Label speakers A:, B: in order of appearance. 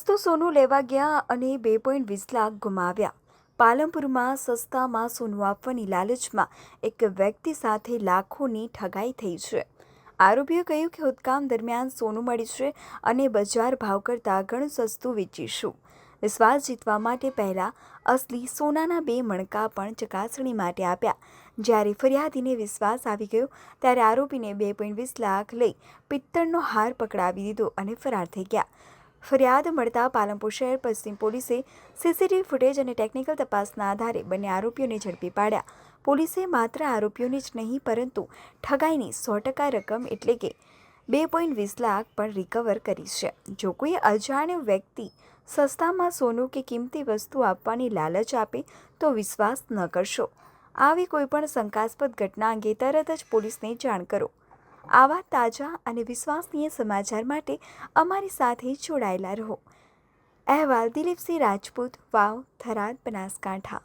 A: સસ્તું સોનું લેવા ગયા અને 2.20 લાખ ગુમાવ્યા। પાલનપુરમાં સસ્તામાં સોનું આપવાની લાલચમાં એક વ્યક્તિ સાથે લાખોની ઠગાઈ થઈ છે। આરોપીએ કહ્યું કે ખોદકામ દરમિયાન સોનું મળી છે અને બજાર ભાવ કરતાં ઘણું સસ્તું વેચીશું। વિશ્વાસ જીતવા માટે પહેલા અસલી સોનાના 2 મણકા પણ ચકાસણી માટે આપ્યા। જ્યારે ફરિયાદીને વિશ્વાસ આવી ગયો ત્યારે આરોપીને 2.20 લાખ લઈ પિત્તળનો હાર પકડાવી દીધો અને ફરાર થઈ ગયા। ફરિયાદ મળતા પાલનપુર શહેર પશ્ચિમ પોલીસે સીસીટીવી ફૂટેજ અને ટેકનિકલ તપાસના આધારે બંને આરોપીઓને ઝડપી પાડ્યા। પોલીસે માત્ર આરોપીઓને જ નહીં પરંતુ ઠગાઈની 100% રકમ એટલે કે 2.20 લાખ પણ રિકવર કરી છે। જો કોઈ અજાણ્યો વ્યક્તિ સસ્તામાં સોનું કે કિંમતી વસ્તુ આપવાની લાલચ આપે તો વિશ્વાસ ન કરશો। આવી કોઈપણ શંકાસ્પદ ઘટના અંગે તરત જ પોલીસને જાણ કરો। આવા તાજા અને વિશ્વસનીય સમાચાર માટે અમારી સાથે જોડાયેલા રહો। અહેવાલ દિલીપસિંહ રાજપૂત, વાવ, થરાદ, બનાસકાંઠા।